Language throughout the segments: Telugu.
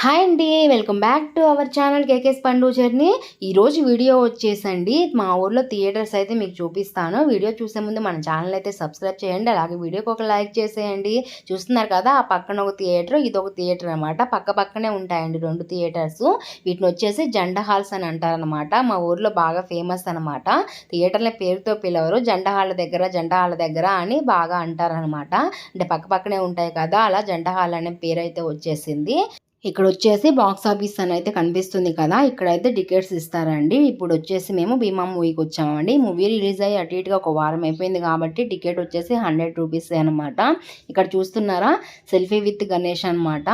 హాయ్ అండి, welcome back to our channel కేకేస్ పండు జర్నీ. ఈరోజు వీడియో వచ్చేసండి మా ఊర్లో థియేటర్స్ అయితే మీకు చూపిస్తాను. వీడియో చూసే ముందు మన ఛానల్ అయితే సబ్స్క్రైబ్ చేయండి, అలాగే వీడియోకి ఒక లైక్ చేసేయండి. చూస్తున్నారు కదా, ఆ పక్కన ఒక థియేటర్, ఇది ఒక థియేటర్ అనమాట. పక్క పక్కనే ఉంటాయండి రెండు థియేటర్స్. వీటిని వచ్చేసి జెండా హాల్స్ అని అంటారనమాట. మా ఊర్లో బాగా ఫేమస్ అనమాట. థియేటర్ల పేరుతో పిలవరు, జెండా హాల్ దగ్గర అని బాగా అంటారనమాట. అంటే పక్క పక్కనే ఉంటాయి కదా, అలా జెండా హాల్ అనే పేరు అయితే వచ్చేసింది. ఇక్కడ వచ్చేసి బాక్స్ ఆఫీస్ అని అయితే కనిపిస్తుంది కదా, ఇక్కడైతే టికెట్స్ ఇస్తారండి. ఇప్పుడు వచ్చేసి మేము భీమా మూవీకి వచ్చామండి. మూవీ రిలీజ్ అయ్యి అటు ఇటుగా ఒక వారం అయిపోయింది కాబట్టి టికెట్ వచ్చేసి 100 రూపీస్ అనమాట. ఇక్కడ చూస్తున్నారా, సెల్ఫీ విత్ గణేష్ అనమాట.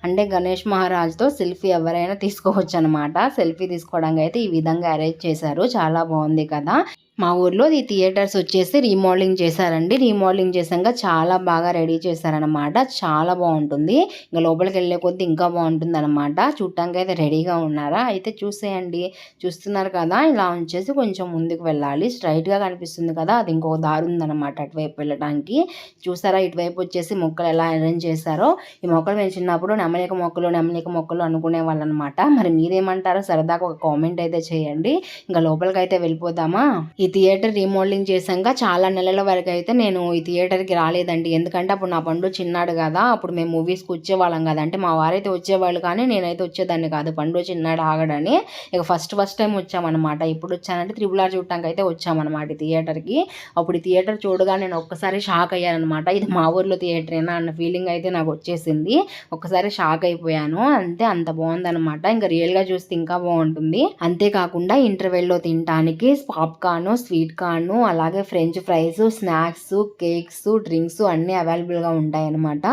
అంటే గణేష్ మహారాజ్తో సెల్ఫీ ఎవరైనా తీసుకోవచ్చు అనమాట. సెల్ఫీ తీసుకోవడానికి అయితే ఈ విధంగా అరేంజ్ చేశారు, చాలా బాగుంది కదా. మా ఊర్లో ఈ థియేటర్స్ వచ్చేసి రీమోడలింగ్ చేశారండి. రీమోడలింగ్ చేసాక చాలా బాగా రెడీ చేశారనమాట. చాలా బాగుంటుంది. ఇంకా లోపలికి వెళ్ళే కొద్దీ ఇంకా బాగుంటుంది అనమాట. చూడటానికి అయితే రెడీగా ఉన్నారా, అయితే చూసేయండి. చూస్తున్నారు కదా, ఇలా ఉంచేసి కొంచెం ముందుకు వెళ్ళాలి. స్ట్రైట్గా కనిపిస్తుంది కదా, అది ఇంకో దారి ఉందన్నమాట అటువైపు వెళ్ళడానికి. చూసారా, ఇటువైపు వచ్చేసి మొక్కలు ఎలా అరేంజ్ చేశారో. ఈ మొక్కలు మేము చిన్నప్పుడు నెమలిక మొక్కలు అనుకునే వాళ్ళు అనమాట. మరి మీరేమంటారో సరదాగా ఒక కామెంట్ అయితే చేయండి. ఇంకా లోపలికి అయితే వెళ్ళిపోదామా. ఈ థియేటర్ రీమోడలింగ్ చేశాక చాలా నెలల వరకు అయితే నేను ఈ థియేటర్కి రాలేదండి. ఎందుకంటే అప్పుడు నా పండు చిన్నాడు కదా, అప్పుడు మేము మూవీస్కి వచ్చేవాళ్ళం కదా. అంటే మా వారైతే వచ్చేవాళ్ళు కానీ నేనైతే వచ్చేదాన్ని కాదు, పండు చిన్నాడు ఆగడని. ఇక ఫస్ట్ టైం వచ్చామన్నమాట. ఇప్పుడు వచ్చానంటే RRR చూడటానికి అయితే వచ్చామన్నమాట ఈ థియేటర్కి. అప్పుడు ఈ థియేటర్ చూడగా నేను ఒక్కసారి షాక్ అయ్యానమాట. ఇది మా ఊర్లో థియేటరేనా అన్న ఫీలింగ్ అయితే నాకు వచ్చేసింది. ఒక్కసారి షాక్ అయిపోయాను, అంతే. అంత బాగుందనమాట. ఇంకా రియల్గా చూస్తే ఇంకా బాగుంటుంది. అంతేకాకుండా ఇంటర్వెల్లో తినడానికి పాప్కార్న్, స్వీట్ కార్న్, అలాగే French fries, snacks, cakes, drinks అన్నీ అవైలబుల్గా ఉంటాయన్నమాట.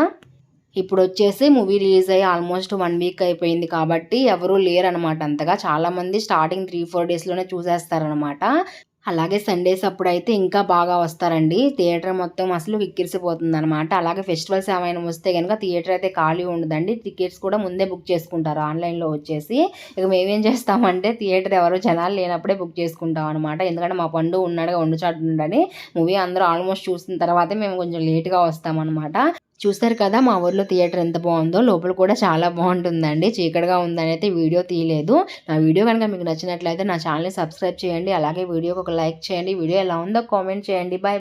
ఇప్పుడు వచ్చేసి మూవీ రిలీజ్ అయ్యి ఆల్మోస్ట్ 1 వీక్ అయిపోయింది కాబట్టి ఎవరూ లేరనమాట అంతగా. చాలామంది స్టార్టింగ్ 3-4 డేస్లోనే చూసేస్తారనమాట. అలాగే సండేస్ అప్పుడైతే ఇంకా బాగా వస్తారండి. థియేటర్ మొత్తం అసలు కిక్కిరిసిపోతుంది అనమాట. అలాగే ఫెస్టివల్స్ ఏమైనా వస్తే కనుక థియేటర్ అయితే ఖాళీ ఉండదండి. టికెట్స్ కూడా ముందే బుక్ చేసుకుంటారు ఆన్లైన్లో వచ్చేసి. ఇక మేమేం చేస్తామంటే థియేటర్ ఎవరు జనాలు లేనప్పుడే బుక్ చేసుకుంటాం అనమాట. ఎందుకంటే మా పండు ఉన్నాడుగా, ఉండుచాటు ఉండని మూవీ అందరూ ఆల్మోస్ట్ చూసిన తర్వాతే మేము కొంచెం లేట్గా వస్తామన్నమాట. చూస్తారు కదా మా ఊర్లో థియేటర్ ఎంత బాగుందో. లోపల కూడా చాలా బాగుంటుందండి. చీకటిగా ఉందని అయితే వీడియో తీయలేదు. నా వీడియో కనుక మీకు నచ్చినట్లయితే నా ఛానల్ని సబ్స్క్రైబ్ చేయండి, అలాగే వీడియోకి ఒక లైక్ చేయండి. వీడియో ఎలా ఉందో కామెంట్ చేయండి. బాయ్.